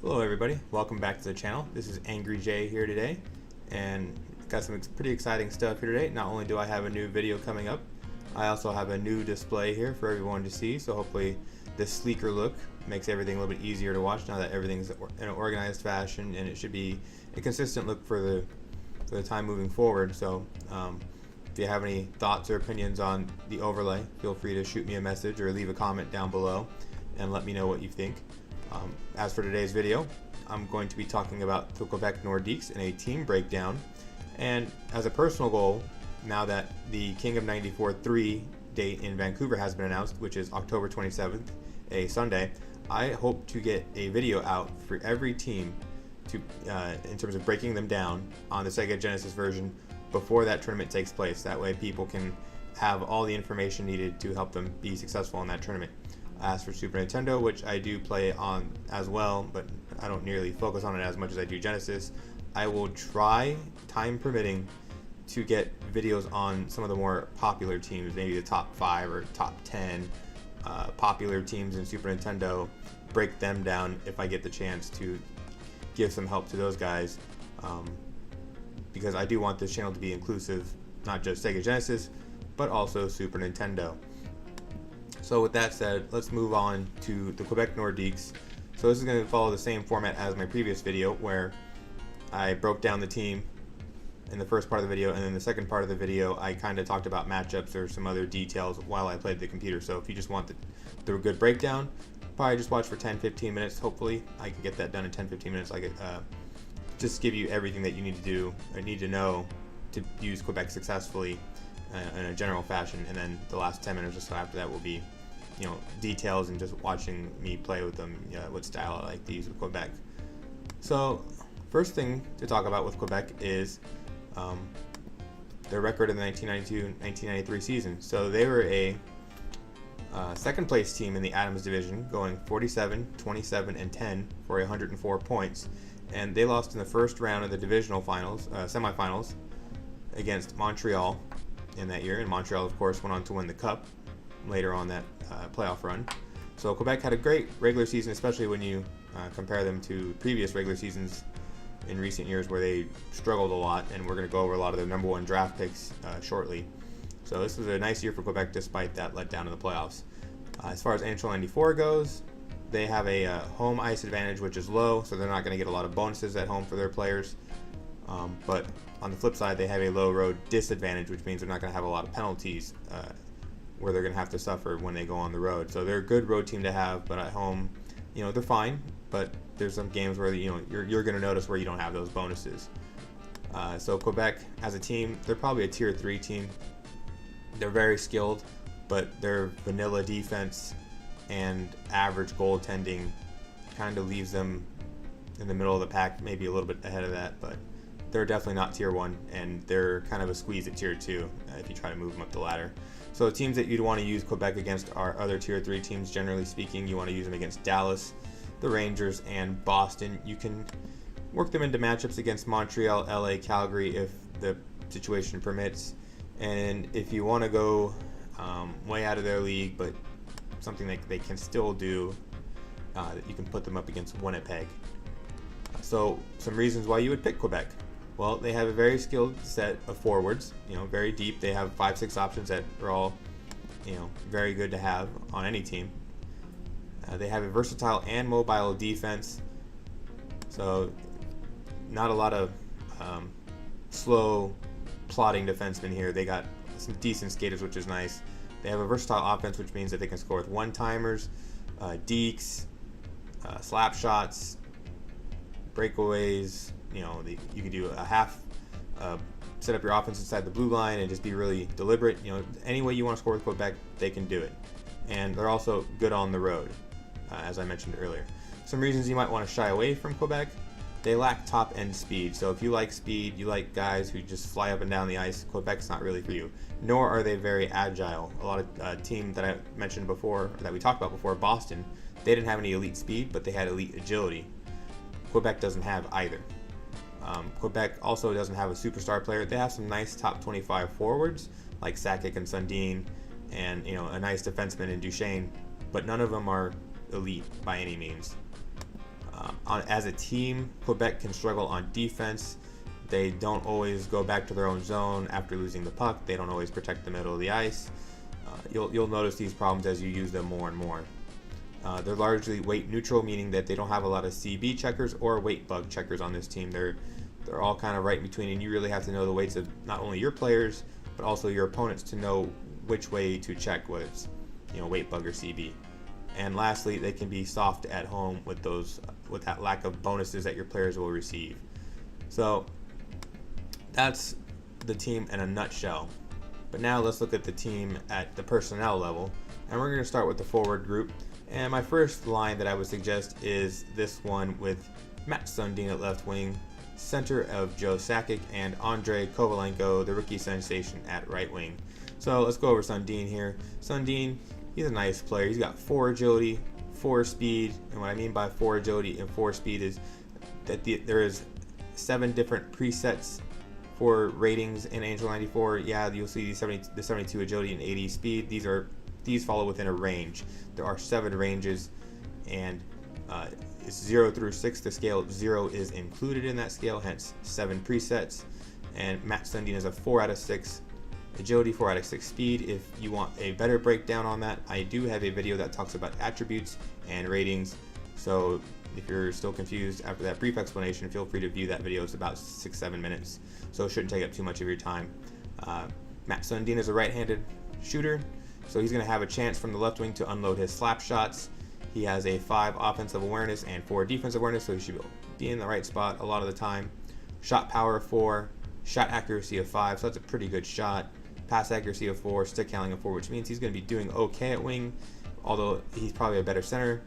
Hello everybody, welcome back to the channel. This is Angry Jay here today, and got some pretty exciting stuff here today. Not only do I have a new video coming up, I also have a new display here for everyone to see, so hopefully this sleeker look makes everything a little bit easier to watch now that everything's in an organized fashion, and it should be a consistent look for the time moving forward. So if you have any thoughts or opinions on the overlay, feel free to shoot me a message or leave a comment down below and let me know what you think. As for today's video, I'm going to be talking about the Quebec Nordiques in a team breakdown, and as a personal goal, now that the King of 94 3 date in Vancouver has been announced, which is October 27th, a Sunday, I hope to get a video out for every team to, in terms of breaking them down on the Sega Genesis version before that tournament takes place. That way people can have all the information needed to help them be successful in that tournament. As for Super Nintendo, which I do play on as well, but I don't nearly focus on it as much as I do Genesis, I will try, time permitting, to get videos on some of the more popular teams, maybe the top 5 or top 10 popular teams in Super Nintendo, break them down if I get the chance to give some help to those guys, because I do want this channel to be inclusive, not just Sega Genesis, but also Super Nintendo. So with that said, let's move on to the Quebec Nordiques. So this is going to follow the same format as my previous video, where I broke down the team in the first part of the video, and then the second part of the video I kind of talked about matchups or some other details while I played the computer. So if you just want the good breakdown, probably just watch for 10-15 minutes. Hopefully I can get that done in 10-15 minutes. I could just give you everything that you need to do or need to know to use Quebec successfully in a general fashion, and then the last 10 minutes or so after that will be, you know, details and just watching me play with them, what style I like to use with Quebec. So first thing to talk about with Quebec is their record in the 1992-1993 season. So they were a second place team in the Adams division, going 47, 27, and 10 for 104 points, and they lost in the first round of the divisional finals, semifinals, against Montreal in that year, and Montreal of course went on to win the cup later on that playoff run. So Quebec had a great regular season, especially when you compare them to previous regular seasons in recent years where they struggled a lot, and we're going to go over a lot of their number 1 draft picks shortly. So this was a nice year for Quebec despite that letdown in the playoffs. As far as NHL 94 goes, they have a home ice advantage which is low, so they're not going to get a lot of bonuses at home for their players. But on the flip side, they have a low road disadvantage, which means they're not going to have a lot of penalties where they're going to have to suffer when they go on the road. So they're a good road team to have, but at home, they're fine. But there's some games where you're going to notice where you don't have those bonuses. So Quebec as a team, they're probably a tier 3 team. They're very skilled, but their vanilla defense and average goaltending kind of leaves them in the middle of the pack, maybe a little bit ahead of that, but they're definitely not tier 1, and they're kind of a squeeze at tier 2 if you try to move them up the ladder. So teams that you'd want to use Quebec against are other tier 3 teams. Generally speaking, you want to use them against Dallas, the Rangers, and Boston. You can work them into matchups against Montreal, LA, Calgary if the situation permits. And if you want to go way out of their league, but something that they can still do, you can put them up against Winnipeg. So some reasons why you would pick Quebec. Well, they have a very skilled set of forwards, very deep. They have 5-6 options that are all, very good to have on any team. They have a versatile and mobile defense, so not a lot of slow, plodding defensemen here. They got some decent skaters, which is nice. They have a versatile offense, which means that they can score with one-timers, dekes, slap shots, breakaways. You can do a half, set up your offense inside the blue line and just be really deliberate. Any way you want to score with Quebec, they can do it. And they're also good on the road, as I mentioned earlier. Some reasons you might want to shy away from Quebec: they lack top-end speed. So if you like speed, you like guys who just fly up and down the ice, Quebec's not really for you. Nor are they very agile. A lot of team that I mentioned before, or that we talked about before, Boston, they didn't have any elite speed, but they had elite agility. Quebec doesn't have either. Quebec also doesn't have a superstar player. They have some nice top 25 forwards like Sakic and Sundin, and a nice defenseman in Duchesne, but none of them are elite by any means. As a team, Quebec can struggle on defense. They don't always go back to their own zone after losing the puck. They don't always protect the middle of the ice. You'll notice these problems as you use them more and more. They're largely weight neutral, meaning that they don't have a lot of CB checkers or weight bug checkers on this team. They're all kind of right in between, and you really have to know the weights of not only your players but also your opponents to know which way to check, whether it's weight bug or CB. And lastly, they can be soft at home with that lack of bonuses that your players will receive. So that's the team in a nutshell. But now let's look at the team at the personnel level, and we're going to start with the forward group. And my first line that I would suggest is this one with Matt Sundin at left wing, center of Joe Sakic, and Andrei Kovalenko, the rookie sensation, at right wing. So let's go over Sundin here. Sundin, he's a nice player. He's got 4 agility, 4 speed, and what I mean by 4 agility and 4 speed is that there is 7 different presets for ratings in NHL 94. Yeah, you'll see the 72 agility and 80 speed. These follow within a range. There are 7 ranges, and it's 0 through 6. The scale 0 is included in that scale, hence 7 presets. And Matt Sundin is a 4 out of 6 agility, 4 out of 6 speed. If you want a better breakdown on that, I do have a video that talks about attributes and ratings. So if you're still confused after that brief explanation, feel free to view that video. It's about 6-7 minutes, so it shouldn't take up too much of your time. Matt Sundin is a right-handed shooter, so he's going to have a chance from the left wing to unload his slap shots. He has a 5 offensive awareness and 4 defensive awareness, so he should be in the right spot a lot of the time. Shot power of 4, shot accuracy of 5, so that's a pretty good shot. Pass accuracy of 4, stick handling of 4, which means he's going to be doing okay at wing, although he's probably a better center.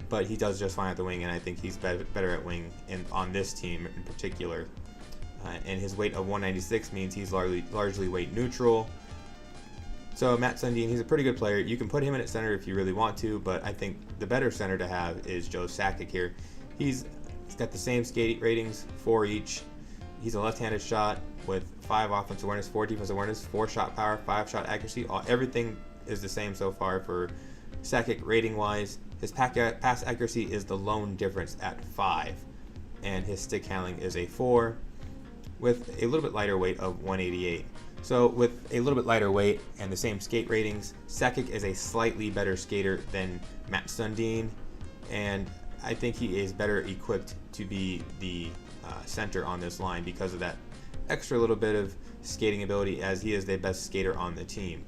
But he does just fine at the wing, and I think he's better at wing on this team in particular. And his weight of 196 means he's largely weight neutral. So Matt Sundin, he's a pretty good player. You can put him in at center if you really want to, but I think the better center to have is Joe Sakic here. He's got the same skate ratings, 4 each. He's a left-handed shot with 5 offensive awareness, 4 defensive awareness, 4 shot power, 5 shot accuracy. Everything is the same so far for Sakic rating-wise. His pass accuracy is the lone difference at 5, and his stick handling is a 4 with a little bit lighter weight of 188. So with a little bit lighter weight and the same skate ratings, Sakic is a slightly better skater than Matt Sundin, and I think he is better equipped to be the center on this line because of that extra little bit of skating ability, as he is the best skater on the team.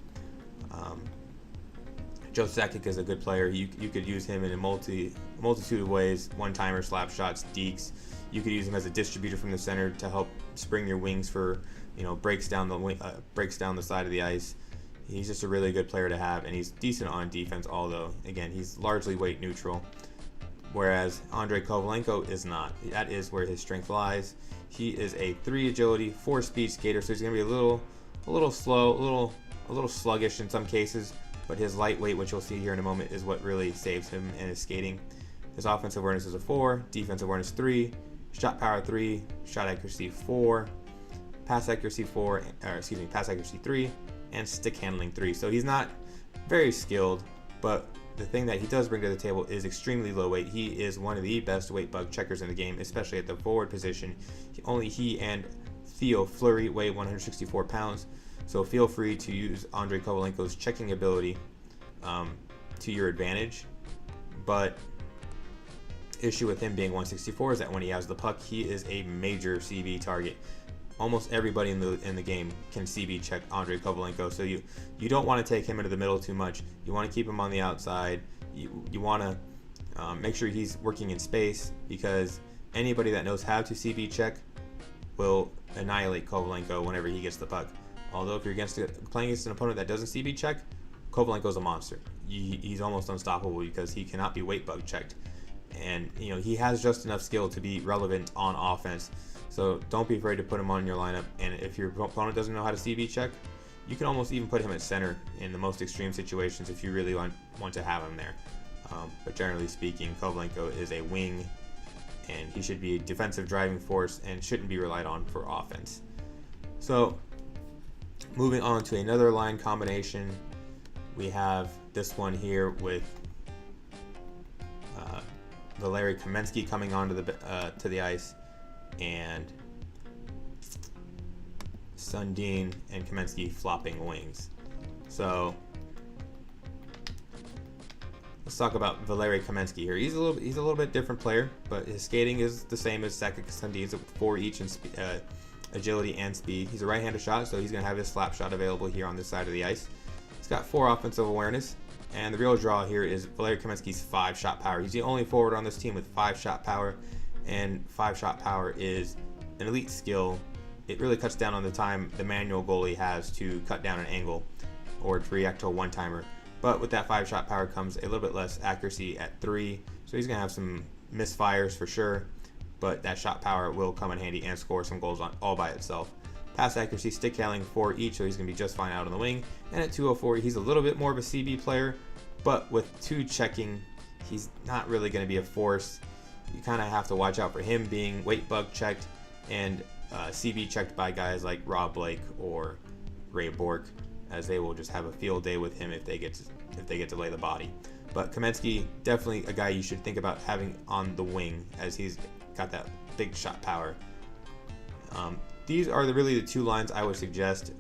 Joe Sakic is a good player. You could use him in a multitude of ways: one-timer, slap shots, dekes. You could use him as a distributor from the center to help spring your wings for breaks down the side of the ice. He's just a really good player to have, and he's decent on defense, although again he's largely weight neutral. Whereas Andrei Kovalenko is not. That is where his strength lies. He is a 3 agility, 4 speed skater, so he's going to be a little slow, a little sluggish in some cases. But his lightweight, which you'll see here in a moment, is what really saves him in his skating. His offensive awareness is a 4, defensive awareness 3, shot power 3, shot accuracy 4, pass accuracy 3, and stick handling 3. So he's not very skilled, but the thing that he does bring to the table is extremely low weight. He is one of the best weight bug checkers in the game, especially at the forward position. Only he and Theo Fleury weigh 164 pounds. So feel free to use Andrei Kovalenko's checking ability to your advantage. But issue with him being 164 is that when he has the puck, he is a major CB target. Almost everybody in the game can CB check Andrei Kovalenko, so you don't want to take him into the middle too much. You want to keep him on the outside. You want to make sure he's working in space, because anybody that knows how to CB check will annihilate Kovalenko whenever he gets the puck. Although if you're playing against an opponent that doesn't CB check, Kovalenko's a monster. He's almost unstoppable because he cannot be weight bug checked, and he has just enough skill to be relevant on offense. So don't be afraid to put him on your lineup. And if your opponent doesn't know how to CB check, you can almost even put him at center in the most extreme situations if you really want to have him there. But generally speaking, Kovalenko is a wing, and he should be a defensive driving force and shouldn't be relied on for offense. So moving on to another line combination, we have this one here with Valeri Kamensky coming onto the to the ice, and Sundin and Kamensky flopping wings. So let's talk about Valeri Kamensky here. He's a little bit different player, but his skating is the same as Sakic Sundin's, 4 each in agility and speed. He's a right-handed shot, so he's going to have his slap shot available here on this side of the ice. He's got 4 offensive awareness, and the real draw here is Valeri Kamensky's 5 shot power. He's the only forward on this team with 5 shot power, and 5 shot power is an elite skill. It really cuts down on the time the manual goalie has to cut down an angle or to react to a one-timer. But with that 5 shot power comes a little bit less accuracy at 3, so he's going to have some misfires for sure, but that shot power will come in handy and score some goals all by itself. Pass accuracy, stick handling 4 each, so he's going to be just fine out on the wing. And at 204, he's a little bit more of a CB player, but with 2 checking, he's not really going to be a force. You kind of have to watch out for him being weight bug checked and CB checked by guys like Rob Blake or Ray Bork, as they will just have a field day with him if they get to lay the body. But Kamensky, definitely a guy you should think about having on the wing, as he's got that big shot power. These are really the 2 lines I would suggest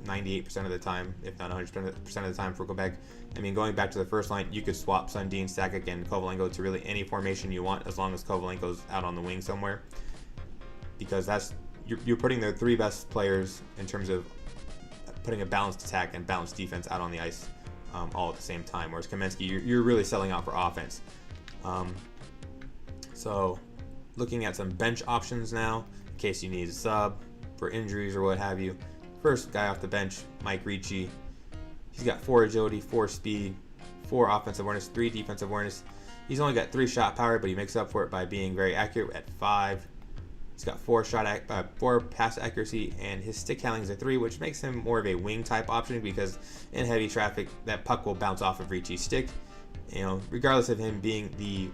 98% of the time, if not 100% of the time for Quebec. I mean, going back to the first line, you could swap Sundin, Sakic, and Kovalenko to really any formation you want, as long as Kovalenko's out on the wing somewhere, because you're putting the 3 best players in terms of putting a balanced attack and balanced defense out on the ice all at the same time. Whereas Kamensky, you're really selling out for offense. So looking at some bench options now, in case you need a sub for injuries or what have you. First guy off the bench, Mike Ricci. He's got 4 agility, 4 speed, 4 offensive awareness, 3 defensive awareness. He's only got 3 shot power, but he makes up for it by being very accurate at 5. He's got 4 pass accuracy, and his stick handling is a 3, which makes him more of a wing type option, because in heavy traffic, that puck will bounce off of Ricci's stick. You know, regardless of him being the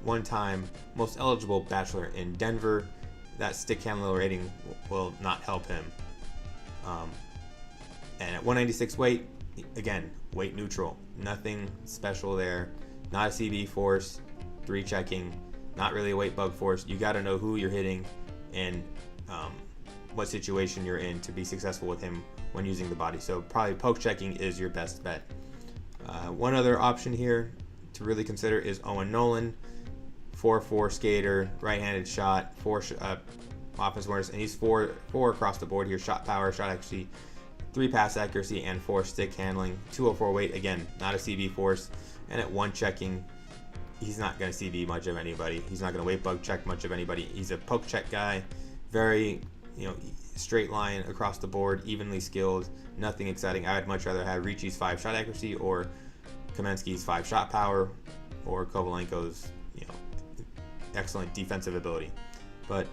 one-time most eligible bachelor in Denver, that stick handling rating will not help him. And at 196 weight, again, weight neutral, nothing special there. Not a CB force, 3 checking, not really a weight bug force. You got to know who you're hitting and what situation you're in to be successful with him when using the body. So probably poke checking is your best bet. One other option here to really consider is Owen Nolan, 4-4 skater, right-handed shot, 4 offensive awareness, and he's 4 across the board here. Shot power, shot accuracy, 3 pass accuracy, and 4 stick handling. 204 weight, again, not a CB force, and at 1 checking, he's not going to CB much of anybody. He's not going to weight bug check much of anybody. He's a poke check guy, very, straight line across the board, evenly skilled, nothing exciting. I would much rather have Ricci's 5 shot accuracy, or Kamensky's 5 shot power, or Kovalenko's, excellent defensive ability. But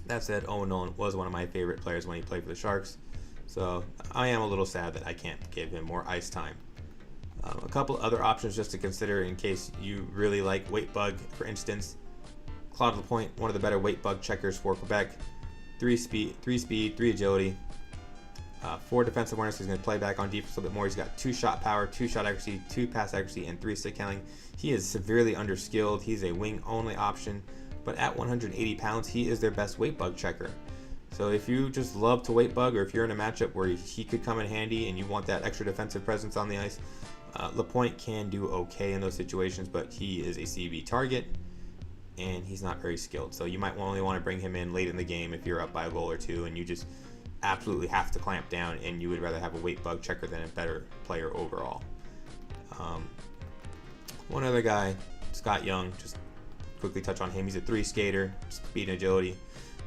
that said, Owen Nolan was one of my favorite players when he played for the Sharks, so I am a little sad that I can't give him more ice time. A couple other options just to consider in case you really like weight bug. For instance, Claude Lapointe, one of the better weight bug checkers for Quebec. 3 speed, 3 agility, 4 defensive awareness. He's going to play back on defense a little bit more. He's got 2 shot power, 2 shot accuracy, 2 pass accuracy, and 3 stick handling. He is severely underskilled. He's a wing only option, but at 180 pounds, he is their best weight bug checker. So if you just love to weight bug, or if you're in a matchup where he could come in handy and you want that extra defensive presence on the ice, Lapointe can do okay in those situations, but he is a CB target and he's not very skilled. So you might only want to bring him in late in the game if you're up by a goal or 2 and you just absolutely have to clamp down, and you would rather have a weight bug checker than a better player overall. One other guy, Scott Young, just quickly touch on him. He's a 3 skater, speed and agility,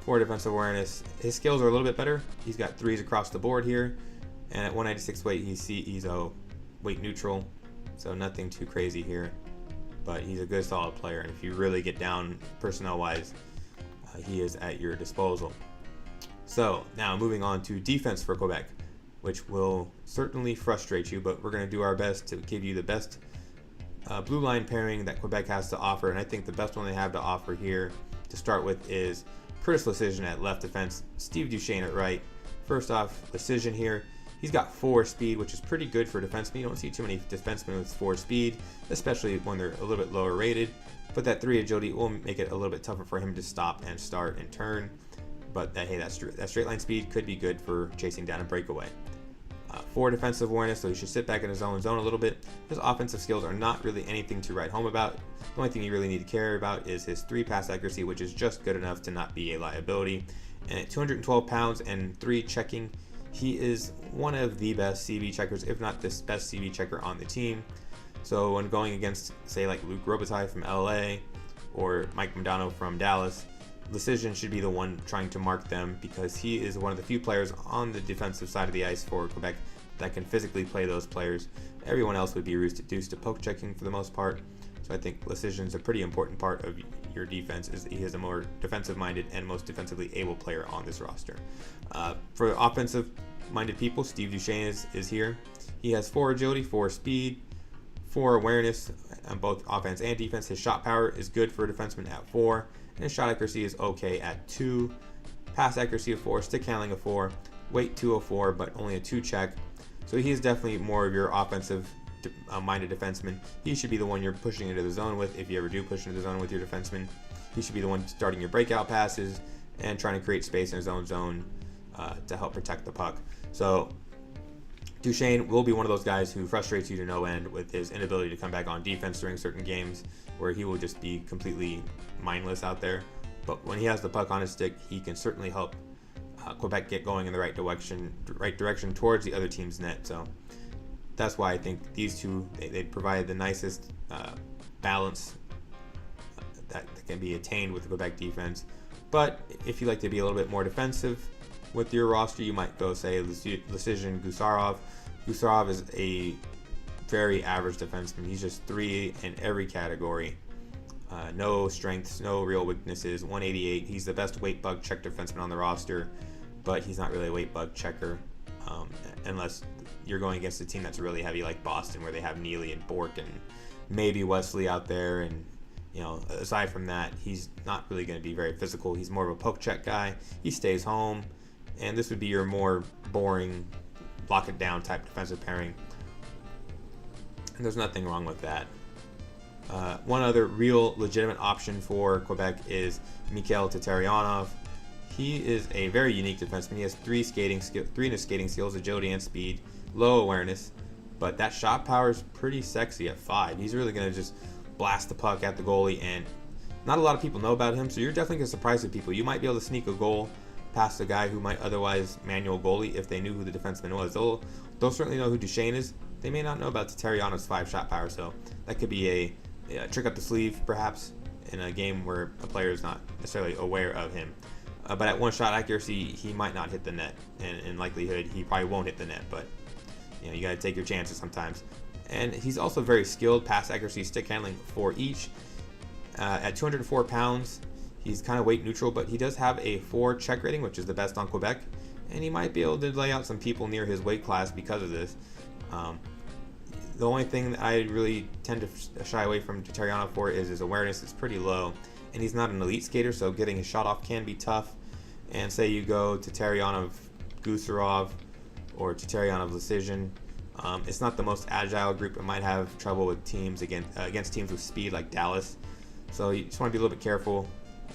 4 defensive awareness. His skills are a little bit better. He's got 3s across the board here, and at 196 weight, he's a weight neutral, so nothing too crazy here. But he's a good, solid player, and if you really get down personnel-wise, he is at your disposal. So now moving on to defense for Quebec, which will certainly frustrate you, but we're going to do our best to give you the best blue line pairing that Quebec has to offer. And I think the best one they have to offer here to start with is Curtis Lecision at left defense, Steve Duchesne at right. First off, Lecision here, he's got 4 speed, which is pretty good for defensemen. You don't see too many defensemen with 4 speed, especially when they're a little bit lower rated. but that 3 agility will make it a little bit tougher for him to stop and start and turn. But that straight line speed could be good for chasing down a breakaway. 4 defensive awareness, so he should sit back in his own zone a little bit. His offensive skills are not really anything to write home about. The only thing you really need to care about is his 3 pass accuracy, which is just good enough to not be a liability. And at 212 pounds and 3 checking, he is one of the best CV checkers, if not the best CV checker on the team. So when going against, say, like Luc Robitaille from LA or Mike Modano from Dallas, Decision should be the one trying to mark them, because he is one of the few players on the defensive side of the ice for Quebec that can physically play those players. Everyone else would be reduced to poke checking for the most part. So I think Decision is a pretty important part of your defense, is that he is a more defensive-minded and most defensively able player on this roster. For offensive-minded people, Steve Duchesne is here. He has 4 agility, 4 speed, 4 awareness on both offense and defense. His shot power is good for a defenseman at 4. And his shot accuracy is okay at 2. Pass accuracy of 4, stick handling of 4, weight 204, but only a 2 check. So he is definitely more of your offensive minded defenseman. He should be the one you're pushing into the zone with, if you ever do push into the zone with your defenseman. He should be the one starting your breakout passes and trying to create space in his own zone to help protect the puck. So Duchesne will be one of those guys who frustrates you to no end with his inability to come back on defense during certain games, where he will just be completely mindless out there. But when he has the puck on his stick, he can certainly help Quebec get going in the right direction towards the other team's net. So that's why I think these two, they provide the nicest balance that can be attained with the Quebec defense. But if you like to be a little bit more defensive with your roster, you might go, say, Decision Gusarov. Gusarov is a very average defenseman. He's just 3 in every category. No strengths, no real weaknesses. 188. He's the best weight bug check defenseman on the roster, but he's not really a weight bug checker unless you're going against a team that's really heavy, like Boston, where they have Neely and Bork and maybe Wesley out there. And aside from that, he's not really going to be very physical. He's more of a poke check guy. He stays home, and this would be your more boring, lock it down type defensive pairing. And there's nothing wrong with that. One other real legitimate option for Quebec is Mikhail Tataryanov. He is a very unique defenseman. He has 3 in his skating skills, agility and speed, low awareness, but that shot power is pretty sexy at 5. He's really going to just blast the puck at the goalie, and not a lot of people know about him, so you're definitely going to surprise some people. You might be able to sneak a goal past a guy who might otherwise manual goalie if they knew who the defenseman was. They'll certainly know who Duchesne is. They may not know about Tataryanov's 5 shot power, so that could be a trick up the sleeve, perhaps, in a game where a player is not necessarily aware of him. But at 1 shot accuracy, he might not hit the net, and in likelihood, he probably won't hit the net. But you got to take your chances sometimes. And he's also very skilled. Pass accuracy, stick handling for each. At 204 pounds, he's kind of weight neutral, but he does have a 4 check rating, which is the best on Quebec, and he might be able to lay out some people near his weight class because of this. The only thing that I really tend to shy away from Tataryanov for is his awareness is pretty low, and he's not an elite skater, so getting his shot off can be tough. And say you go Tataryanov Gusarov or Tataryanov Decision, it's not the most agile group. It might have trouble with teams against teams with speed like Dallas. So you just want to be a little bit careful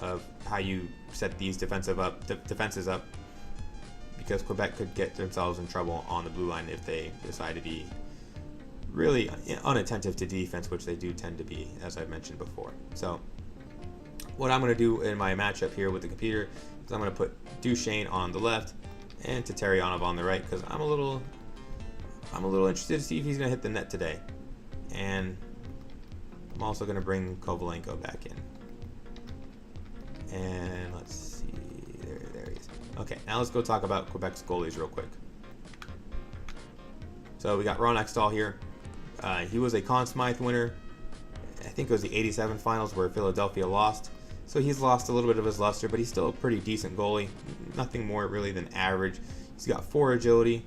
of how you set these defenses up, because Quebec could get themselves in trouble on the blue line if they decide to be really unattentive to defense, which they do tend to be, as I've mentioned before. So what I'm going to do in my matchup here with the computer is I'm going to put Duchesne on the left and Tataryanov on the right, because I'm a little interested to see if he's going to hit the net today. And I'm also going to bring Kovalenko back in. And let's see, there he is. Okay, now let's go talk about Quebec's goalies real quick. So we got Ron Extall here. He was a Conn Smythe winner. I think it was the 87 finals where Philadelphia lost. So he's lost a little bit of his luster, but he's still a pretty decent goalie. Nothing more really than average. He's got 4 agility,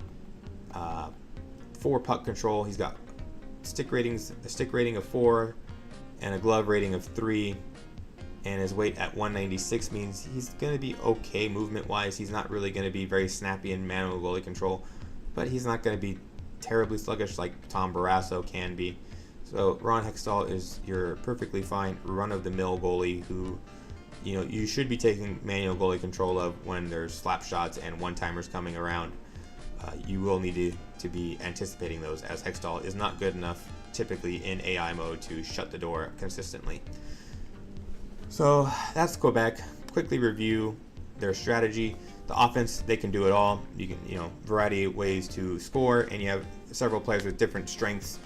4 puck control. He's got a stick rating of 4 and a glove rating of 3. And his weight at 196 means he's going to be okay movement-wise. He's not really going to be very snappy in manual goalie control, but he's not going to be terribly sluggish like Tom Barrasso can be. So Ron Hextall is your perfectly fine run-of-the-mill goalie who, you should be taking manual goalie control of when there's slap shots and one-timers coming around. You will need to be anticipating those, as Hextall is not good enough typically in AI mode to shut the door consistently. So that's Quebec. Quickly review their strategy. The offense, they can do it all. You can, variety of ways to score, and you have several players with different strengths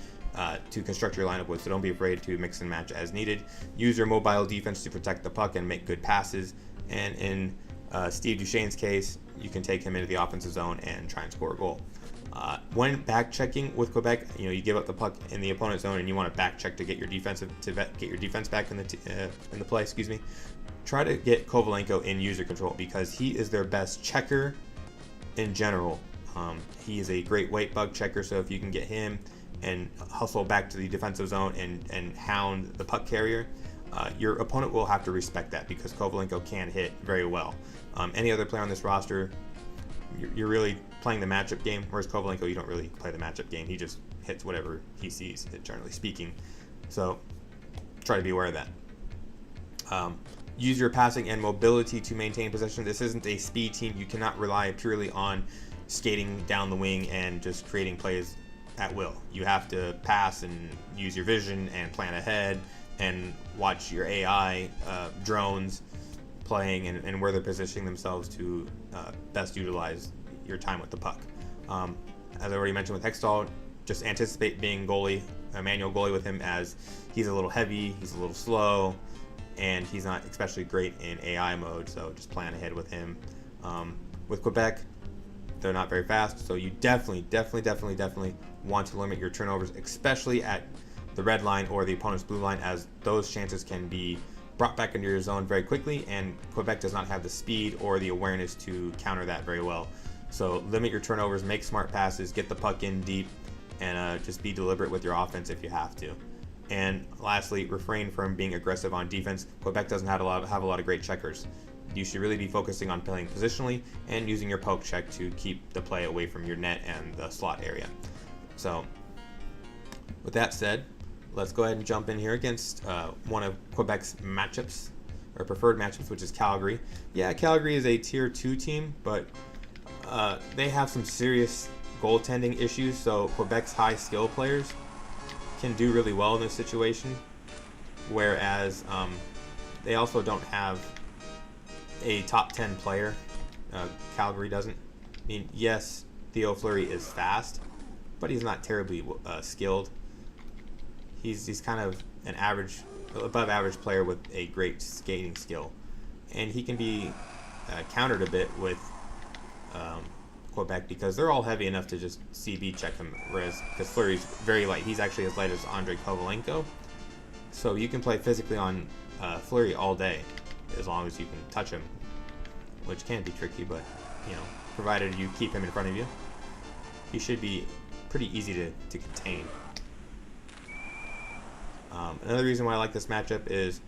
to construct your lineup with, so don't be afraid to mix and match as needed. Use your mobile defense to protect the puck and make good passes, and in Steve Duchesne's case, you can take him into the offensive zone and try and score a goal. When back checking with Quebec, you give up the puck in the opponent's zone and you want to back check to get your defense back in the play. Try to get Kovalenko in user control because he is their best checker in general. He is a great weight bug checker, so if you can get him and hustle back to the defensive zone and hound the puck carrier, your opponent will have to respect that because Kovalenko can hit very well. Any other player on this roster, you're really playing the matchup game, whereas Kovalenko, you don't really play the matchup game. He just hits whatever he sees, generally speaking. So try to be aware of that. Use your passing and mobility to maintain possession. This isn't a speed team. You cannot rely purely on skating down the wing and just creating plays at will. You have to pass and use your vision and plan ahead and watch your AI drones playing and where they're positioning themselves to best utilize your time with the puck. As I already mentioned with Hextall, just anticipate being a manual goalie with him, as he's a little heavy, he's a little slow, and he's not especially great in AI mode, so just plan ahead with him. With Quebec, they're not very fast, so you definitely want to limit your turnovers, especially at the red line or the opponent's blue line, as those chances can be brought back into your zone very quickly, and Quebec does not have the speed or the awareness to counter that very well. So limit your turnovers, make smart passes, get the puck in deep, and just be deliberate with your offense if you have to. And lastly, refrain from being aggressive on defense. Quebec doesn't have a lot of great checkers. You should really be focusing on playing positionally and using your poke check to keep the play away from your net and the slot area. So with that said, let's go ahead and jump in here against one of Quebec's matchups, or preferred matchups, which is Calgary. Yeah, Calgary is a tier 2 team, but they have some serious goaltending issues, so Quebec's high skill players can do really well in this situation, whereas they also don't have a top 10 player. Calgary doesn't. I mean, yes, Theo Fleury is fast, but he's not terribly skilled. He's kind of an above average player with a great skating skill, and he can be countered a bit with Quebec because they're all heavy enough to just CB check him, whereas because Fleury's very light, he's actually as light as Andrei Kovalenko, so you can play physically on Fleury all day as long as you can touch him, which can be tricky, but provided you keep him in front of you, he should be pretty easy to contain. Another reason why I like this matchup is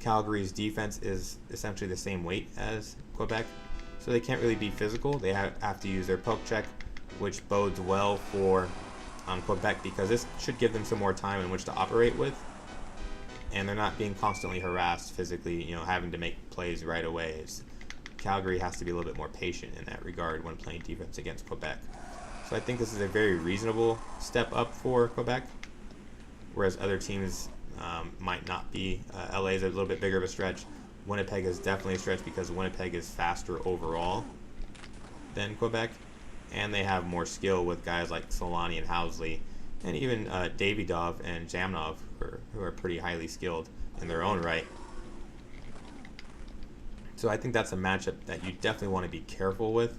Calgary's defense is essentially the same weight as Quebec, so they can't really be physical. They have to use their poke check, which bodes well for Quebec because this should give them some more time in which to operate with, and they're not being constantly harassed physically, having to make plays right away. Calgary has to be a little bit more patient in that regard when playing defense against Quebec. So I think this is a very reasonable step up for Quebec, whereas other teams might not be. LA is a little bit bigger of a stretch. Winnipeg is definitely a stretch because Winnipeg is faster overall than Quebec, and they have more skill with guys like Solani and Housley, and even Davidov and Jamnov, who are pretty highly skilled in their own right. So I think that's a matchup that you definitely want to be careful with,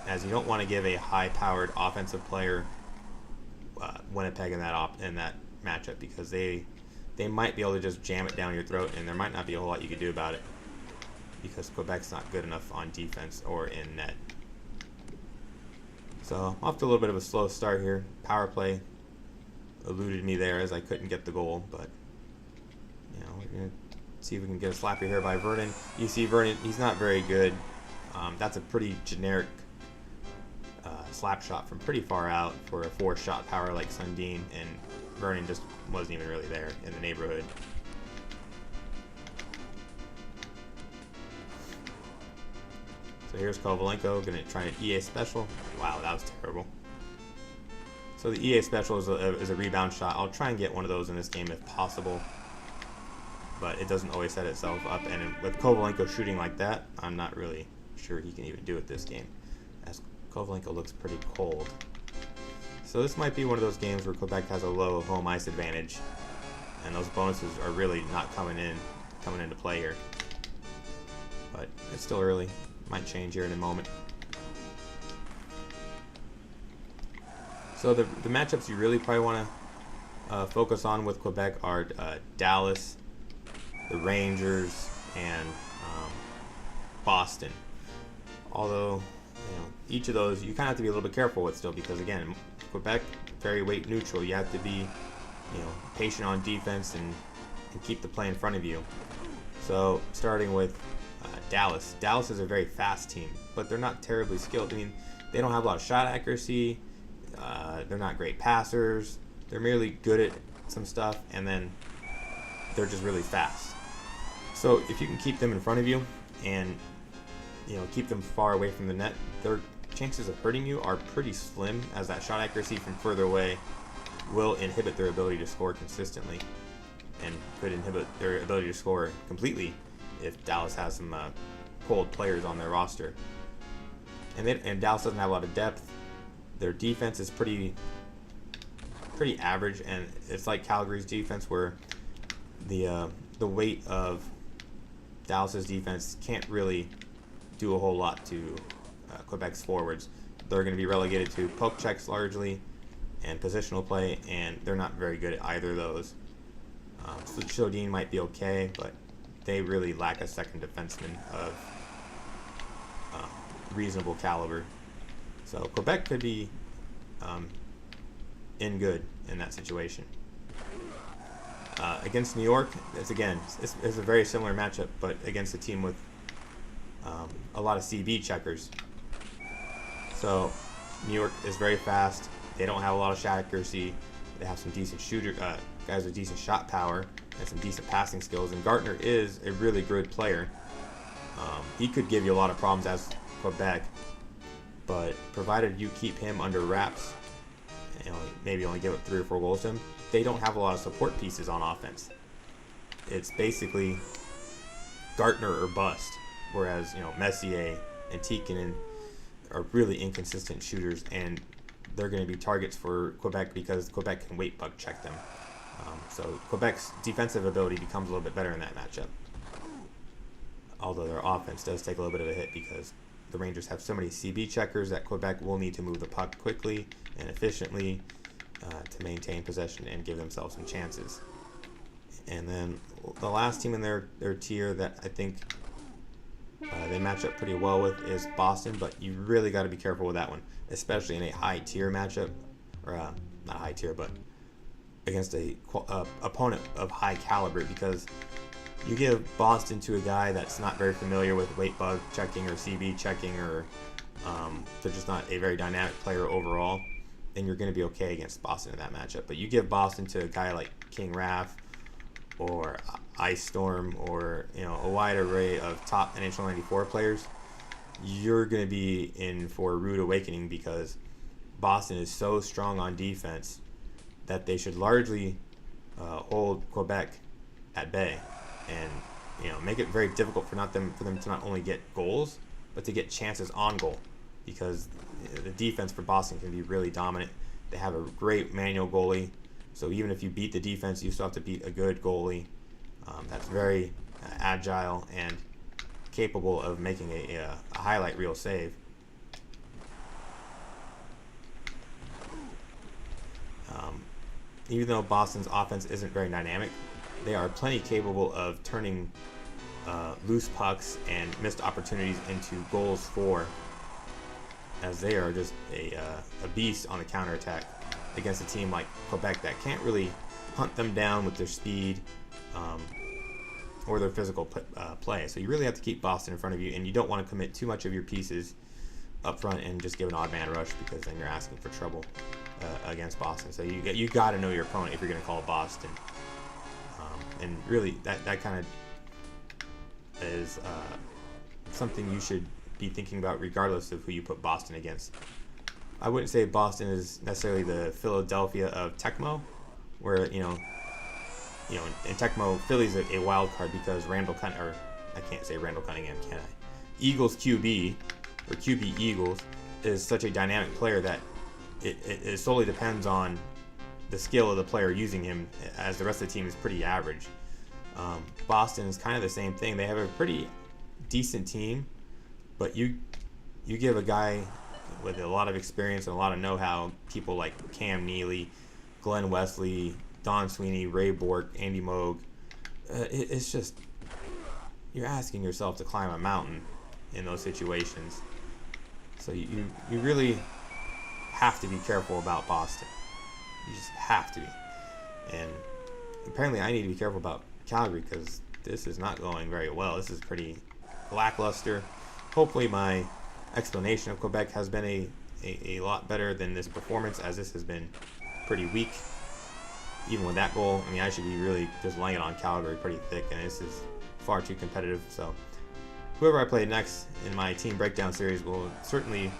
as you don't want to give a high-powered offensive player Winnipeg in that matchup, because they might be able to just jam it down your throat, and there might not be a whole lot you can do about it because Quebec's not good enough on defense or in net. So off to a little bit of a slow start here. Power play eluded me there as I couldn't get the goal, but we're gonna see if we can get a slapper here by Vernon. You see Vernon, he's not very good. That's a pretty generic slap shot from pretty far out for a 4-shot power like Sundin, and Vernon just wasn't even really there in the neighborhood. So here's Kovalenko gonna try an EA special. Wow, that was terrible. So the EA special is a rebound shot. I'll try and get one of those in this game if possible, but it doesn't always set itself up. And with Kovalenko shooting like that, I'm not really sure he can even do it this game, as Kovalenko looks pretty cold. So this might be one of those games where Quebec has a low home ice advantage, and those bonuses are really not coming into play here. But it's still early. Might change here in a moment. So the matchups you really probably want to focus on with Quebec are Dallas, the Rangers, and Boston. Although, each of those you kind of have to be a little bit careful with still, because again, Quebec very weight neutral. You have to be, patient on defense and keep the play in front of you. So starting with Dallas. Dallas is a very fast team, but they're not terribly skilled. I mean, they don't have a lot of shot accuracy. They're not great passers. They're merely good at some stuff, and then they're just really fast. So if you can keep them in front of you and keep them far away from the net, their chances of hurting you are pretty slim, as that shot accuracy from further away will inhibit their ability to score consistently, and could inhibit their ability to score completely if Dallas has some cold players on their roster. And Dallas doesn't have a lot of depth. Their defense is pretty average, and it's like Calgary's defense, where the weight of Dallas's defense can't really do a whole lot to Quebec's forwards. They're going to be relegated to poke checks largely and positional play, and they're not very good at either of those. So Shodin might be okay, but they really lack a second defenseman of reasonable caliber. So Quebec could be in good in that situation. Against New York, it's a very similar matchup, but against a team with a lot of CB checkers. So New York is very fast. They don't have a lot of shot accuracy. They have some decent guys with decent shot power and some decent passing skills. And Gartner is a really good player. He could give you a lot of problems as Quebec, but provided you keep him under wraps, maybe only give up 3 or 4 goals to him, they don't have a lot of support pieces on offense. It's basically Gartner or bust, whereas Messier and Tikkanen are really inconsistent shooters, and they're going to be targets for Quebec because Quebec can weight bug check them. So Quebec's defensive ability becomes a little bit better in that matchup, although their offense does take a little bit of a hit because the Rangers have so many CB checkers that Quebec will need to move the puck quickly and efficiently to maintain possession and give themselves some chances. And then the last team in their tier that I think they match up pretty well with is Boston, but you really got to be careful with that one, especially in a high tier matchup, or not high tier, but against a opponent of high caliber, because you give Boston to a guy that's not very familiar with weight bug checking or CB checking, or they're just not a very dynamic player overall, then you're going to be okay against Boston in that matchup. But you give Boston to a guy like King Raff or Ice Storm, or a wide array of top NHL 94 players, you're going to be in for a rude awakening, because Boston is so strong on defense that they should largely hold Quebec at bay, and make it very difficult for them to not only get goals, but to get chances on goal, because the defense for Boston can be really dominant. They have a great manual goalie, so even if you beat the defense, you still have to beat a good goalie that's very agile and capable of making a highlight reel save. Even though Boston's offense isn't very dynamic, they are plenty capable of turning loose pucks and missed opportunities into goals for, as they are just a beast on the counterattack against a team like Quebec that can't really hunt them down with their speed or their physical play. So you really have to keep Boston in front of you, and you don't want to commit too much of your pieces up front and just give an odd man rush, because then you're asking for trouble against Boston. So you got to know your opponent if you're going to call Boston. And really, that kind of is something you should be thinking about regardless of who you put Boston against. I wouldn't say Boston is necessarily the Philadelphia of Tecmo, where in Tecmo, Philly's a wild card because I can't say Randall Cunningham, can I? Eagles QB, or QB Eagles, is such a dynamic player that it solely depends on the skill of the player using him, as the rest of the team is pretty average. Boston is kind of the same thing. They have a pretty decent team, but you give a guy with a lot of experience and a lot of know-how, people like Cam Neely, Glenn Wesley, Don Sweeney, Ray Bork, Andy Moog, it's just, you're asking yourself to climb a mountain in those situations. So you really have to be careful about Boston. You just have to be. And apparently I need to be careful about Calgary, because this is not going very well. This is pretty lackluster. Hopefully my explanation of Quebec has been a lot better than this performance, as this has been pretty weak. Even with that goal, I mean, I should be really just laying it on Calgary pretty thick, and this is far too competitive. So whoever I play next in my team breakdown series will certainly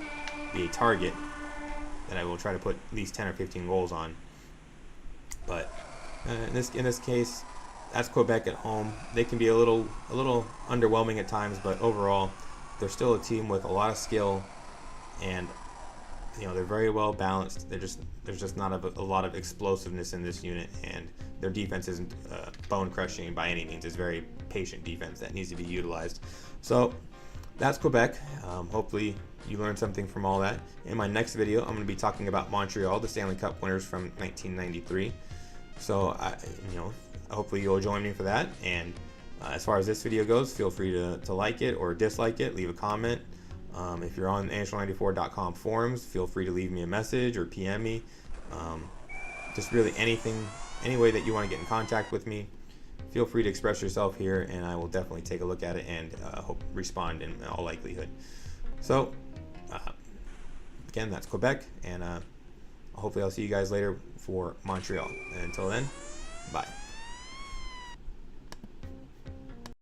be a target that I will try to put at least 10 or 15 goals on. But in this case, that's Quebec at home. They can be a little underwhelming at times, but overall, they're still a team with a lot of skill, and they're very well balanced. There's just not a lot of explosiveness in this unit, and their defense isn't bone crushing by any means. It's very patient defense that needs to be utilized. So that's Quebec. Hopefully you learned something from all that. In my next video, I'm going to be talking about Montreal, the Stanley Cup winners from 1993. So hopefully you'll join me for that. And as far as this video goes, feel free to like it or dislike it, leave a comment. If you're on NHL94.com forums, feel free to leave me a message or PM me. Just really any way that you want to get in contact with me, feel free to express yourself here, and I will definitely take a look at it and respond in all likelihood. So again, that's Quebec, and hopefully I'll see you guys later for Montreal. And until then, bye.